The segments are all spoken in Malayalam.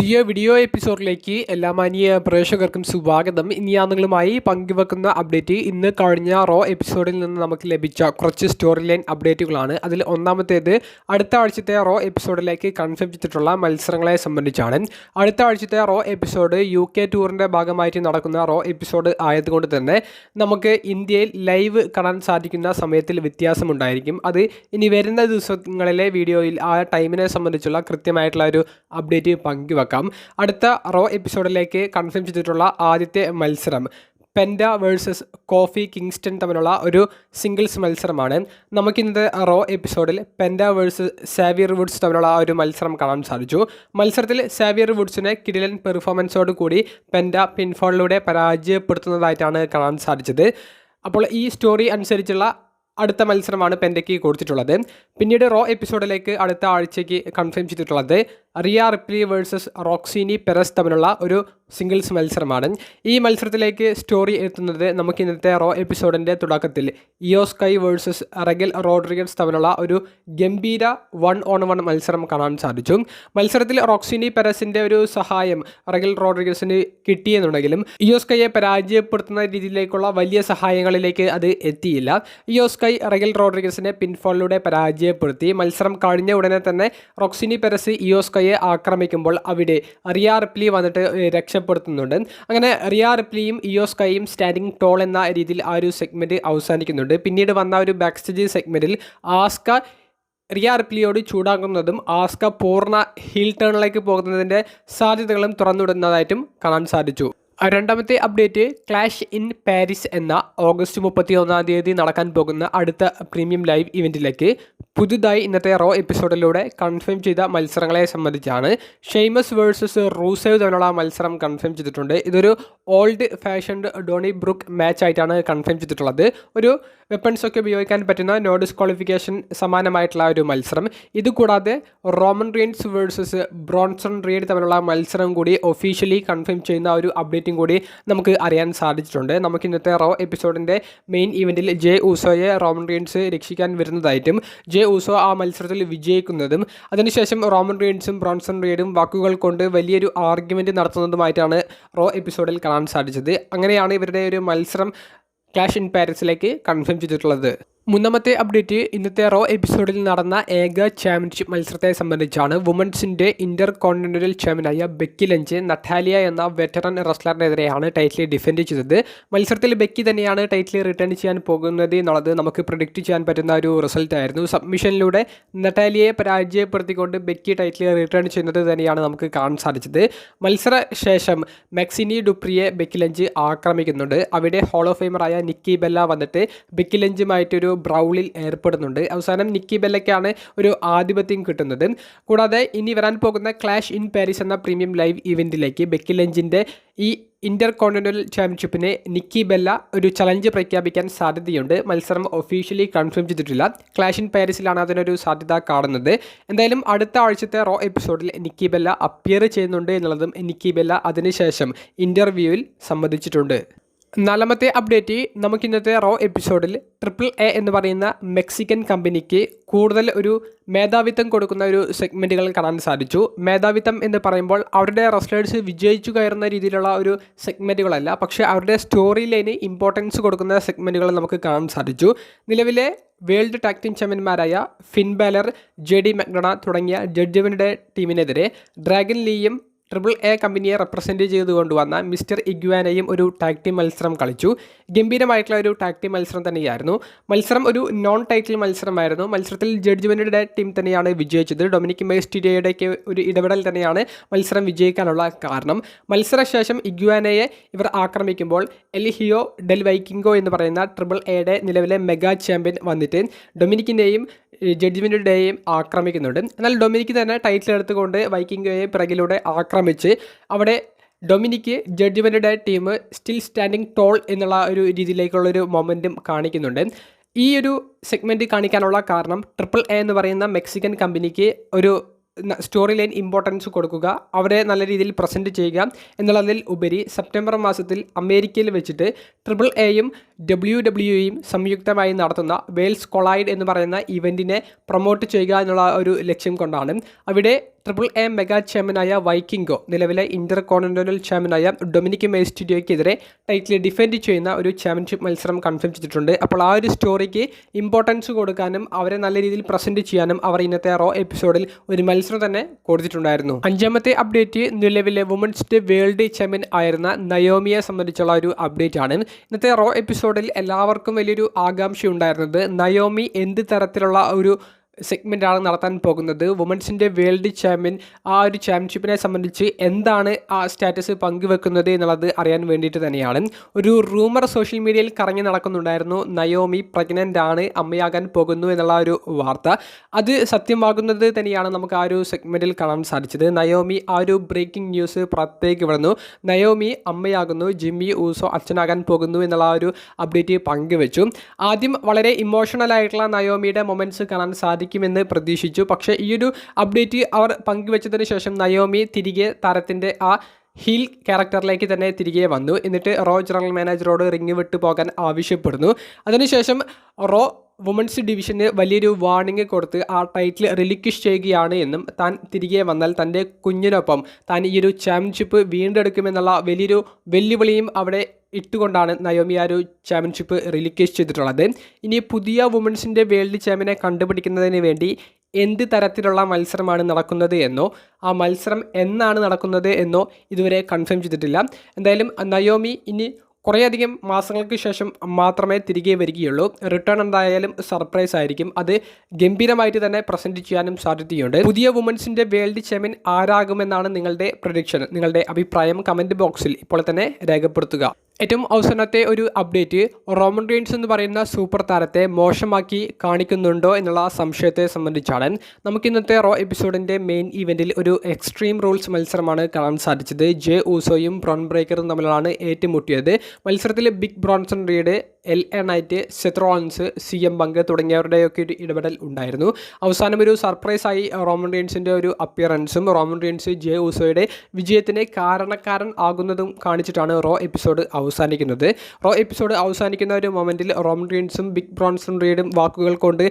പുതിയ വീഡിയോ എപ്പിസോഡിലേക്ക് എല്ലാ മാന്യ പ്രേക്ഷകർക്കും സ്വാഗതം. ഇനി ഞാൻ നിങ്ങളുമായി പങ്കുവെക്കുന്ന അപ്ഡേറ്റ് ഇന്ന് കഴിഞ്ഞ റോ എപ്പിസോഡിൽ നിന്ന് നമുക്ക് ലഭിച്ച കുറച്ച് സ്റ്റോറി ലൈൻ അപ്ഡേറ്റുകളാണ്. അതിൽ ഒന്നാമത്തേത് അടുത്ത ആഴ്ചത്തെ റോ എപ്പിസോഡിലേക്ക് കൺഫേം ചെയ്തിട്ടുള്ള മത്സരങ്ങളെ സംബന്ധിച്ചാണ്. അടുത്ത ആഴ്ചത്തെ റോ എപ്പിസോഡ് UK ടൂറിൻ്റെ ഭാഗമായിട്ട് നടക്കുന്ന റോ എപ്പിസോഡ് ആയതുകൊണ്ട് തന്നെ നമുക്ക് ഇന്ത്യയിൽ ലൈവ് കാണാൻ സാധിക്കുന്ന സമയത്തിൽ വ്യത്യാസമുണ്ടായിരിക്കും. അത് ഇനി വരുന്ന ദിവസങ്ങളിലെ വീഡിയോയിൽ ആ ടൈമിനെ സംബന്ധിച്ചുള്ള കൃത്യമായിട്ടുള്ള ഒരു അപ്ഡേറ്റ് പങ്കുവെക്കാം. അടുത്ത റോ എപ്പിസോഡിലേക്ക് കൺഫേം ചെയ്തിട്ടുള്ള ആദ്യത്തെ മത്സരം പെൻഡ വേഴ്സസ് കോഫി കിങ്സ്റ്റൺ തമ്മിലുള്ള ഒരു സിംഗിൾസ് മത്സരമാണ്. നമുക്കിന്നത്തെ റോ എപ്പിസോഡിൽ പെൻഡ വേഴ്സസ് സാവിയർ വുഡ്സ് തമ്മിലുള്ള ഒരു മത്സരം കാണാൻ സാധിച്ചു. മത്സരത്തിൽ സാവിയർ വുഡ്സിനെ കിടിലൻ പെർഫോമൻസോട് കൂടി പെൻഡ പിൻഫോളിലൂടെ പരാജയപ്പെടുത്തുന്നതായിട്ടാണ് കാണാൻ സാധിച്ചത്. അപ്പോൾ ഈ സ്റ്റോറി അനുസരിച്ചുള്ള അടുത്ത മത്സരമാണ് പെൻഡയ്ക്ക് കൊടുത്തിട്ടുള്ളത്. പിന്നീട് റോ എപ്പിസോഡിലേക്ക് അടുത്ത ആഴ്ചയ്ക്ക് കൺഫേം ചെയ്തിട്ടുള്ളത് Riya Ripley versus Roxanne Perez തമ്മിലുള്ള ഒരു സിംഗിൾസ് മത്സരമാണ്. ഈ മത്സരത്തിലേക്ക് സ്റ്റോറി എത്തുന്നത് നമുക്ക് ഇന്നത്തെ റോ എപ്പിസോഡിൻ്റെ തുടക്കത്തിൽ ഇയോ സ്കൈ വേഴ്സസ് റഗൽ റോഡ്രിഗസ് തമ്മിലുള്ള ഒരു ഗംഭീര 1-on-1 മത്സരം കാണാൻ സാധിച്ചു. മത്സരത്തിൽ റോക്സിനി പെരസിൻ്റെ ഒരു സഹായം റഗൽ റോഡ്രിഗസിന് കിട്ടിയെന്നുണ്ടെങ്കിലും ഇയോ സ്കൈയെ പരാജയപ്പെടുത്തുന്ന രീതിയിലേക്കുള്ള വലിയ സഹായങ്ങളിലേക്ക് അത് എത്തിയില്ല. ഇയോ സ്കൈ റഗൽ റോഡ്രിഗസിനെ പിൻഫോളിലൂടെ പരാജയപ്പെടുത്തി. മത്സരം കഴിഞ്ഞ ഉടനെ തന്നെ റോക്സിനി പെരസ് ഇയോ സ്കൈയെ ആക്രമിക്കുമ്പോൾ അവിടെ റിയ റിപ്ലി വന്നിട്ട് രക്ഷപ്പെടുത്തുന്നുണ്ട്. അങ്ങനെ റിയ റിപ്ലിയും ഇയോ സ്കൈയും സ്റ്റാൻഡിങ് ടോൾ എന്ന രീതിയിൽ ആ ഒരു സെഗ്മെൻറ്റ് അവസാനിക്കുന്നുണ്ട്. പിന്നീട് വന്ന ഒരു ബാക്ക് സ്റ്റേജ് സെഗ്മെൻറ്റിൽ ആസ്ക റിയ റിപ്ലിയോട് ചൂടാക്കുന്നതും ആസ്ക പൂർണ്ണ ഹീൽ ടേണിലേക്ക് പോകുന്നതിൻ്റെ സാധ്യതകളും തുറന്നുവിടുന്നതായിട്ടും കാണാൻ സാധിച്ചു. രണ്ടാമത്തെ അപ്ഡേറ്റ് ക്ലാഷ് ഇൻ പാരീസ് എന്ന ഓഗസ്റ്റ് 31 നടക്കാൻ പോകുന്ന അടുത്ത പ്രീമിയം ലൈവ് ഇവൻറ്റിലേക്ക് പുതുതായി ഇന്നത്തെ റോ എപ്പിസോഡിലൂടെ കൺഫേം ചെയ്ത മത്സരങ്ങളെ സംബന്ധിച്ചാണ്. ഷെയ്മസ് വേഴ്സസ് റൂസേവ് തമ്മിലുള്ള മത്സരം കൺഫേം ചെയ്തിട്ടുണ്ട്. ഇതൊരു old fashioned Doni brook match ആയിട്ടാണ് കൺഫേം ചെയ്തിട്ടുള്ളത്. ഒരു വെപ്പൺസ് ഒക്കെ ഉപയോഗിക്കാൻ പറ്റുന്ന നോ ഡിസ്ക്വാളിഫിക്കേഷൻ സമാനമായിട്ടുള്ള ഒരു മത്സരം. ഇതുകൂടാതെ Roman Reigns versus Bronson read തമ്മിലുള്ള മത്സരം കൂടി ഒഫീഷ്യലി കൺഫേം ചെയ്യുന്ന ഒരു അപ്ഡേറ്റും കൂടി നമുക്ക് അറിയാൻ സാധിച്ചിട്ടുണ്ട്. നമുക്ക് ഇന്നത്തെ റോ എപ്പിസോഡിൻ്റെ മെയിൻ ഇവൻറ്റിൽ ജെ ഊസോയെ റോമൻ റീൻസ് രക്ഷിക്കാൻ വരുന്നതായിട്ടും ജെ ഊസോ ആ മത്സരത്തിൽ വിജയിക്കുന്നതും അതിനുശേഷം റോമൻ റീൻസും ബ്രോൺസൺ റീഡും വാക്കുകൾ കൊണ്ട് വലിയൊരു ആർഗ്യുമെൻറ്റ് നടത്തുന്നതുമായിട്ടാണ് റോ എപ്പിസോഡിൽ കാണാൻ സാധിച്ചത്. അങ്ങനെയാണ് ഇവരുടെ ഒരു മത്സരം ക്ലാഷ് ഇൻ പാരീസിലേക്ക് കൺഫേം ചെയ്തിട്ടുള്ളത്. മൂന്നാമത്തെ അപ്ഡേറ്റ് ഇന്നത്തെ റോ എപ്പിസോഡിൽ നടന്ന ഏക ചാമ്പ്യൻഷിപ്പ് മത്സരത്തെ സംബന്ധിച്ചാണ്. വുമൻസിൻ്റെ ഇന്റർ കോണ്ടിനെൻ്റൽ ചാമ്പ്യനായ ബെക്കി ലഞ്ച് നട്ടാലിയ എന്ന വെറ്ററൻ റെസ്ലറിനെതിരെയാണ് ടൈറ്റിൽ ഡിഫെൻഡ് ചെയ്തത്. മത്സരത്തിൽ ബെക്കി തന്നെയാണ് ടൈറ്റിൽ റിട്ടേൺ ചെയ്യാൻ പോകുന്നത് എന്നുള്ളത് നമുക്ക് പ്രിഡിക്റ്റ് ചെയ്യാൻ പറ്റുന്ന ഒരു റിസൾട്ട് ആയിരുന്നു. സബ്മിഷനിലൂടെ നട്ടാലിയയെ പരാജയപ്പെടുത്തിക്കൊണ്ട് ബെക്കി ടൈറ്റിൽ റിട്ടേൺ ചെയ്യുന്നത് തന്നെയാണ് നമുക്ക് കാണാൻ സാധിച്ചത്. മത്സര ശേഷം മെക്സിനി ഡുപ്രിയെ ബെക്കി ലഞ്ച് ആക്രമിക്കുന്നുണ്ട്. അവിടെ ഹോൾ ഓഫ് ഫെയിമറായ നിക്കി ബെല്ല വന്നിട്ട് ബെക്കി ലഞ്ചുമായിട്ടൊരു ബ്രൗളിൽ ഏർപ്പെടുന്നുണ്ട്. അവസാനം നിക്കി ബെല്ലയ്ക്കാണ് ഒരു ആധിപത്യം കിട്ടുന്നത്. കൂടാതെ ഇനി വരാൻ പോകുന്ന ക്ലാഷ് ഇൻ പാരീസ് എന്ന പ്രീമിയം ലൈവ് ഇവൻറ്റിലേക്ക് ബെക്കി ലഞ്ചിൻ്റെ ഈ ഇന്റർ കോണ്ടിനെൻ്റൽ ചാമ്പ്യൻഷിപ്പിന് നിക്കി ബെല്ല ഒരു ചലഞ്ച് പ്രഖ്യാപിക്കാൻ സാധ്യതയുണ്ട്. മത്സരം ഒഫീഷ്യലി കൺഫേം ചെയ്തിട്ടില്ല. ക്ലാഷ് ഇൻ പാരീസിലാണ് അതിനൊരു സാധ്യത കാണുന്നത്. എന്തായാലും അടുത്ത ആഴ്ചത്തെ റോ എപ്പിസോഡിൽ നിക്കി ബെല്ല അപ്പിയർ ചെയ്യുന്നുണ്ട് എന്നുള്ളതും നിക്കി ബെല്ല അതിനുശേഷം ഇൻ്റർവ്യൂവിൽ സമ്മതിച്ചിട്ടുണ്ട്. നാലാമത്തെ അപ്ഡേറ്റ് നമുക്കിന്നത്തെ റോ എപ്പിസോഡിൽ AAA എന്ന് പറയുന്ന മെക്സിക്കൻ കമ്പനിക്ക് കൂടുതൽ ഒരു മേധാവിത്വം കൊടുക്കുന്ന ഒരു സെഗ്മെൻറ്റുകൾ കാണാൻ സാധിച്ചു. മേധാവിത്വം എന്ന് പറയുമ്പോൾ അവരുടെ റെസ്ലേഴ്സ് വിജയിച്ചു കയറുന്ന രീതിയിലുള്ള ഒരു സെഗ്മെൻറ്റുകളല്ല, പക്ഷേ അവരുടെ സ്റ്റോറി ലൈന് ഇമ്പോർട്ടൻസ് കൊടുക്കുന്ന സെഗ്മെൻറ്റുകൾ നമുക്ക് കാണാൻ സാധിച്ചു. നിലവിലെ വേൾഡ് ടാഗ് ടീം ചാമ്പ്യന്മാരായ ഫിൻ ബാലർ, JD മക്ഡോണ തുടങ്ങിയ ജഡ്ജ്മെൻറ്റ് ടീമിനെതിരെ ഡ്രാഗൻ ലീയും AAA കമ്പനിയെ റെപ്രസെൻറ്റ് ചെയ്തുകൊണ്ടുവന്ന മിസ്റ്റർ ഇഗ്വാനയും ഒരു ടാഗ് ടീം മത്സരം കളിച്ചു. ഗംഭീരമായിട്ടുള്ള ഒരു ടാഗ് ടീം മത്സരം തന്നെയായിരുന്നു. മത്സരം ഒരു നോൺ ടൈറ്റിൽ മത്സരമായിരുന്നു. മത്സരത്തിൽ ജഡ്ജ്മെൻറ്റിൻ്റെ ടീം തന്നെയാണ് വിജയിച്ചത്. ഡൊമിനിക് മിസ്റ്റീരിയോയുടെയൊക്കെ ഒരു ഇടപെടൽ തന്നെയാണ് മത്സരം വിജയിക്കാനുള്ള കാരണം. മത്സരശേഷം ഇഗ്വാനയെ ഇവർ ആക്രമിക്കുമ്പോൾ എൽഹിയോ ഡെൽ വൈക്കിംഗോ എന്ന് പറയുന്ന AAAയുടെ നിലവിലെ മെഗാ ചാമ്പ്യൻ വന്നിട്ട് ഡൊമിനിക്കിൻ്റെയും ജഡ്ജ്മെൻറ്റിൻ്റെയും ആക്രമിക്കുന്നുണ്ട്. എന്നാൽ ഡൊമിനിക്ക് തന്നെ ടൈറ്റിൽ എടുത്തുകൊണ്ട് വൈക്കിംഗോയെ പിറകിലൂടെ ആക്രമിച്ച് അവിടെ ഡൊമിനിക്ക് ജഡ്ജ്മെൻറ്റിൻ്റെ ടീം സ്റ്റിൽ സ്റ്റാൻഡിങ് ടോൾ എന്നുള്ള ഒരു രീതിയിലേക്കുള്ളൊരു മൊമെൻറ്റും കാണിക്കുന്നുണ്ട്. ഈ ഒരു സെഗ്മെൻറ്റ് കാണിക്കാനുള്ള കാരണം AAA എന്ന് പറയുന്ന മെക്സിക്കൻ കമ്പനിക്ക് ഒരു സ്റ്റോറി ലൈൻ ഇമ്പോർട്ടൻസ് കൊടുക്കുക, അവരെ നല്ല രീതിയിൽ പ്രസൻറ്റ് ചെയ്യുക എന്നുള്ളതിൽ ഉപരി സെപ്റ്റംബർ മാസത്തിൽ അമേരിക്കയിൽ വെച്ചിട്ട് AAAയും WWEയും സംയുക്തമായി നടത്തുന്ന വേൾഡ്സ് കൊളൈഡ് എന്ന് പറയുന്ന ഇവൻറ്റിനെ പ്രൊമോട്ട് ചെയ്യുക എന്നുള്ള ഒരു ലക്ഷ്യം കൊണ്ടാണ് അവിടെ AAA മെഗാ ചാമ്പ്യനായ വൈക്കിംഗോ നിലവിലെ ഇന്റർ കോണ്ടിനെന്റൽ ചാമ്പ്യനായ ഡൊമിനിക് മെയ്സ്റ്റിരിയോയ്ക്കെതിരെ ടൈറ്റിൽ ഡിഫെൻഡ് ചെയ്യുന്ന ഒരു ചാമ്പ്യൻഷിപ്പ് മത്സരം കൺഫേം ചെയ്തിട്ടുണ്ട്. അപ്പോൾ ആ ഒരു സ്റ്റോറിക്ക് ഇമ്പോർട്ടൻസ് കൊടുക്കാനും അവരെ നല്ല രീതിയിൽ പ്രസൻറ്റ് ചെയ്യാനും അവർ ഇന്നത്തെ റോ എപ്പിസോഡിൽ ഒരു മത്സരം തന്നെ കൊടുത്തിട്ടുണ്ടായിരുന്നു. അഞ്ചാമത്തെ അപ്ഡേറ്റ് നിലവിലെ വുമൻസ് വേൾഡ് ചാമ്പ്യൻ ആയിരുന്ന നയോമിയെ സംബന്ധിച്ചുള്ള ഒരു അപ്ഡേറ്റ് ആണ്. ഇന്നത്തെ റോ എപ്പിസോഡിൽ എല്ലാവർക്കും വലിയൊരു ആകാംക്ഷ ഉണ്ടായിരുന്നത് നയോമി എന്ത് തരത്തിലുള്ള ഒരു സെഗ്മെൻ്റാണ് നടത്താൻ പോകുന്നത്, വുമൻസിൻ്റെ വേൾഡ് ചാമ്പ്യൻ ആ ഒരു ചാമ്പ്യൻഷിപ്പിനെ സംബന്ധിച്ച് എന്താണ് ആ സ്റ്റാറ്റസ് പങ്കുവെക്കുന്നത് എന്നുള്ളത് അറിയാൻ വേണ്ടിയിട്ട് തന്നെയാണ്. ഒരു റൂമർ സോഷ്യൽ മീഡിയയിൽ കറങ്ങി നടക്കുന്നുണ്ടായിരുന്നു, നയോമി പ്രഗ്നൻ്റ് ആണ്, അമ്മയാകാൻ പോകുന്നു എന്നുള്ള ഒരു വാർത്ത. അത് സത്യമാകുന്നത് തന്നെയാണ് നമുക്ക് ആ ഒരു സെഗ്മെൻറ്റിൽ കാണാൻ സാധിച്ചത്. നയോമി ആ ഒരു ബ്രേക്കിംഗ് ന്യൂസ് പുറത്തേക്ക് വിടുന്നു, നയോമി അമ്മയാകുന്നു, ജിമ്മി ഊസോ അച്ഛനാകാൻ പോകുന്നു എന്നുള്ള ആ ഒരു അപ്ഡേറ്റ് പങ്കുവെച്ചു. ആദ്യം വളരെ ഇമോഷണൽ ആയിട്ടുള്ള നയോമിയുടെ മൊമെൻറ്റ്സ് കാണാൻ സാധിക്കുമെന്ന് പ്രതീക്ഷിച്ചു. പക്ഷേ ഈ ഒരു അപ്ഡേറ്റ് അവർ പങ്കുവെച്ചതിന് ശേഷം നയോമി തിരികെ താരത്തിൻ്റെ ആ ഹീൽ ക്യാരക്ടറിലേക്ക് തന്നെ തിരികെ വന്നു. എന്നിട്ട് റോ ജനറൽ മാനേജറോട് റിങ് വിട്ടു പോകാൻ ആവശ്യപ്പെടുന്നു. അതിനുശേഷം റോ വുമൻസ് ഡിവിഷന് വലിയൊരു വാർണിംഗ് കൊടുത്ത് ആ ടൈറ്റിൽ റിലിക്വിഷ് ചെയ്യുകയാണ് എന്നും താൻ തിരികെ വന്നാൽ തൻ്റെ കുഞ്ഞിനൊപ്പം താൻ ഈ ഒരു ചാമ്പ്യൻഷിപ്പ് വീണ്ടെടുക്കുമെന്നുള്ള വലിയൊരു വെല്ലുവിളിയും അവിടെ ഇട്ടുകൊണ്ടാണ് നയോമി ആ ഒരു ചാമ്പ്യൻഷിപ്പ് റിലിക്വിഷ് ചെയ്തിട്ടുള്ളത്. ഇനി പുതിയ വുമൻസിൻ്റെ വേൾഡ് ചാമ്പ്യനെ കണ്ടുപിടിക്കുന്നതിന് വേണ്ടി എന്ത് തരത്തിലുള്ള മത്സരമാണ് നടക്കുന്നത് എന്നോ ആ മത്സരം എന്നാണ് നടക്കുന്നത് എന്നോ ഇതുവരെ കൺഫേം ചെയ്തിട്ടില്ല. എന്തായാലും നയോമി ഇനി കുറേയധികം മാസങ്ങൾക്ക് ശേഷം മാത്രമേ തിരികെ വരികയുള്ളൂ. റിട്ടേൺ എന്തായാലും സർപ്രൈസ് ആയിരിക്കും. അത് ഗംഭീരമായിട്ട് തന്നെ പ്രസൻറ്റ് ചെയ്യാനും സാധ്യതയുണ്ട്. പുതിയ വുമൻസിൻ്റെ വേൾഡ് ചാമ്പ്യൻ ആരാകുമെന്നാണ് നിങ്ങളുടെ പ്രഡിക്ഷൻ? നിങ്ങളുടെ അഭിപ്രായം കമൻറ്റ് ബോക്സിൽ ഇപ്പോൾ തന്നെ രേഖപ്പെടുത്തുക. ഏറ്റവും അവസാനത്തെ ഒരു അപ്ഡേറ്റ്, റോമൻ റെയിൻസ് എന്ന് പറയുന്ന സൂപ്പർ താരത്തെ മോശമാക്കി കാണിക്കുന്നുണ്ടോ എന്നുള്ള സംശയത്തെ സംബന്ധിച്ചാണ്. നമുക്ക് ഇന്നത്തെ റോ എപ്പിസോഡിൻ്റെ മെയിൻ ഇവൻറ്റിൽ ഒരു എക്സ്ട്രീം റൂൾസ് മത്സരമാണ് കാണാൻ സാധിച്ചത്. ജെ ഊസോയും ബ്രോൺ ബ്രേക്കറും തമ്മിലാണ് ഏറ്റുമുട്ടിയത്. മത്സരത്തിൽ big Bronson Reed, LA Knight, Seth Rollins, CM Punk തുടങ്ങിയവരുടെയൊക്കെ ഒരു ഇടപെടൽ ഉണ്ടായിരുന്നു. അവസാനം ഒരു സർപ്രൈസായി റോമൻ റെയിൻസിൻ്റെ ഒരു അപ്പിയറൻസും റോമൻ റെയിൻസ് ജെ ഊസോയുടെ വിജയത്തിന് കാരണക്കാരൻ ആകുന്നതും കാണിച്ചിട്ടാണ് റോ എപ്പിസോഡ് അവസാനിക്കുന്നത്. റോ എപ്പിസോഡ് അവസാനിക്കുന്ന ഒരു മൊമെൻറ്റിൽ റോമൻ റെയിൻസും ബിഗ് ബ്രോൺസൺ റീഡും വാക്കുകൾ കൊണ്ട്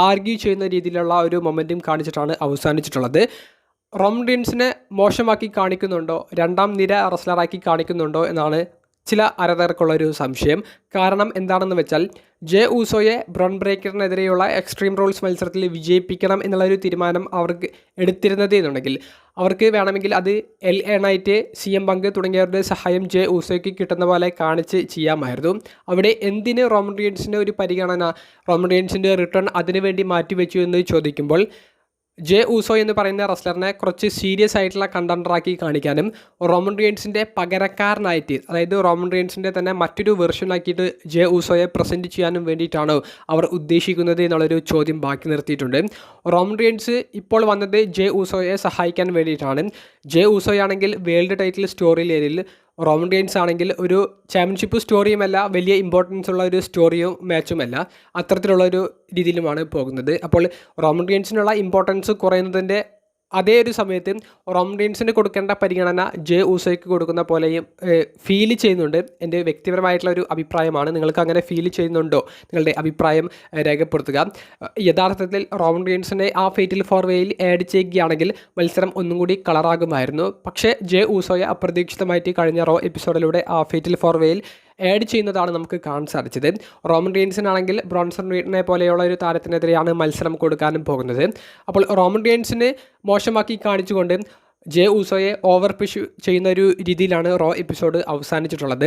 ആർഗ്യൂ ചെയ്യുന്ന രീതിയിലുള്ള ഒരു മൊമെൻറ്റും കാണിച്ചിട്ടാണ് അവസാനിച്ചിട്ടുള്ളത്. റോമൻ റെയിൻസിനെ മോശമാക്കി കാണിക്കുന്നുണ്ടോ, രണ്ടാം നിര റെസ്ലറാക്കി കാണിക്കുന്നുണ്ടോ എന്നാണ് ചില ആരാധകർക്കുള്ളൊരു സംശയം. കാരണം എന്താണെന്ന് വെച്ചാൽ ജെ ഊസോയെ ബ്രോൺ ബ്രേക്കറിനെതിരെയുള്ള എക്സ്ട്രീം റൂൾസ് മത്സരത്തിൽ വിജയിപ്പിക്കണം എന്നുള്ളൊരു തീരുമാനം അവർക്ക് എടുത്തിരുന്നത് എന്നുണ്ടെങ്കിൽ അവർക്ക് വേണമെങ്കിൽ അത് LA നൈറ്റ്, CM പങ്ക് തുടങ്ങിയവരുടെ സഹായം ജെ ഊസോയ്ക്ക് കിട്ടുന്ന പോലെ കാണിച്ച് ചെയ്യാമായിരുന്നു. അവിടെ എന്തിന് റോമൻ റെയിൻസിൻ്റെ ഒരു പരിഗണന, റോമൻ റെയിൻസിൻ്റെ റിട്ടേൺ അതിനുവേണ്ടി മാറ്റിവെച്ചു എന്ന് ചോദിക്കുമ്പോൾ ജെ ഊസോ എന്ന് പറയുന്ന റെസ്ലറിനെ കുറച്ച് സീരിയസ് ആയിട്ടുള്ള കണ്ടൻഡറാക്കി കാണിക്കാനും റോമൻ റെയിൻസിൻ്റെ പകരക്കാരനായിട്ട്, അതായത് റോമൻ റെയിൻസിൻ്റെ തന്നെ മറ്റൊരു വെർഷനാക്കിയിട്ട് ജെ ഊസോയെ പ്രസൻറ്റ് ചെയ്യാനും വേണ്ടിയിട്ടാണോ അവർ ഉദ്ദേശിക്കുന്നത് എന്നുള്ളൊരു ചോദ്യം ബാക്കി നിർത്തിയിട്ടുണ്ട്. റോമൻ റെയിൻസ് ഇപ്പോൾ വന്നത് ജെ ഊസോയെ സഹായിക്കാൻ വേണ്ടിയിട്ടാണ്. ജെ ഊസോയാണെങ്കിൽ വേൾഡ് ടൈറ്റിൽ സ്റ്റോറി ലൈനിൽ, റോമൻ റെയിൻസ് ആണെങ്കിൽ ഒരു ചാമ്പ്യൻഷിപ്പ് സ്റ്റോറിയുമല്ല, വലിയ ഇമ്പോർട്ടൻസ് ഉള്ള ഒരു സ്റ്റോറിയും മാച്ചുമല്ല, അത്തരത്തിലുള്ളൊരു രീതിയിലുമാണ് പോകുന്നത്. അപ്പോൾ റോമൻ റെയിൻസിനുള്ള ഇമ്പോർട്ടൻസ് കുറയുന്നതിൻ്റെ അതേ ഒരു സമയത്ത് റോമൻ റെയിൻസിന് കൊടുക്കേണ്ട പരിഗണന ജെ ഊസോയ്ക്ക് കൊടുക്കുന്ന പോലെയും ഫീൽ ചെയ്യുന്നുണ്ട്. എൻ്റെ വ്യക്തിപരമായിട്ടുള്ള ഒരു അഭിപ്രായമാണ്. നിങ്ങൾക്ക് അങ്ങനെ ഫീൽ ചെയ്യുന്നുണ്ടോ? നിങ്ങളുടെ അഭിപ്രായം രേഖപ്പെടുത്തുക. യഥാർത്ഥത്തിൽ റോമൻ റെയിൻസിനെ ആ ഫേറ്റൽ ഫോർ വേയിൽ ആഡ് ചെയ്യുകയാണെങ്കിൽ മത്സരം ഒന്നും കൂടി കളറാകുമായിരുന്നു. പക്ഷേ ജെ ഊസോയെ അപ്രതീക്ഷിതമായിട്ട് കഴിഞ്ഞ റോ എപ്പിസോഡിലൂടെ ആ ഫേറ്റൽ ഫോർ വേയിൽ ആഡ് ചെയ്യുന്നതാണ് നമുക്ക് കാണാൻ സാധിച്ചത്. റോമൻ റെയിൻസിനാണെങ്കിൽ ബ്രോൺസൺ റീഡിനെ പോലെയുള്ള ഒരു താരത്തിനെതിരെയാണ് മത്സരം കൊടുക്കാനും പോകുന്നത്. അപ്പോൾ റോമൻ റെയിൻസിനെ മോശമാക്കി കാണിച്ചുകൊണ്ട് ജെ ഊസോയെ ഓവർ പുഷ് ചെയ്യുന്ന ഒരു രീതിയിലാണ് റോ എപ്പിസോഡ് അവസാനിച്ചിട്ടുള്ളത്.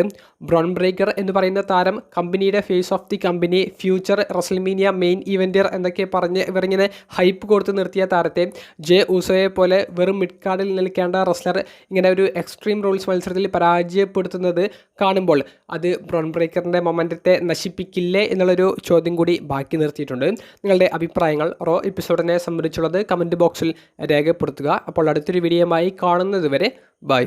ബ്രോൺ ബ്രേക്കർ എന്ന് പറയുന്ന താരം കമ്പനിയുടെ face of the company, future WrestleMania main eventer എന്നൊക്കെ പറഞ്ഞ് ഇവരിങ്ങനെ ഹൈപ്പ് കൊടുത്ത് നിർത്തിയ താരത്തെ ജെ ഊസോയെ പോലെ വെറും മിഡ് കാർഡിൽ നിൽക്കേണ്ട റെസ്ലർ ഇങ്ങനെ ഒരു എക്സ്ട്രീം റൂൾസ് മത്സരത്തിൽ പരാജയപ്പെടുത്തുന്നത് കാണുമ്പോൾ അത് ബ്രോൺ ബ്രേക്കറിൻ്റെ മൊമെൻറ്റത്തെ നശിപ്പിക്കില്ലേ എന്നുള്ളൊരു ചോദ്യം കൂടി ബാക്കി നിർത്തിയിട്ടുണ്ട്. നിങ്ങളുടെ അഭിപ്രായങ്ങൾ റോ എപ്പിസോഡിനെ സംബന്ധിച്ചുള്ളത് കമൻറ്റ് ബോക്സിൽ രേഖപ്പെടുത്തുക. അപ്പോൾ അടുത്തൊരു വീഡിയോയുമായി കാണുന്നത് വരെ ബൈ.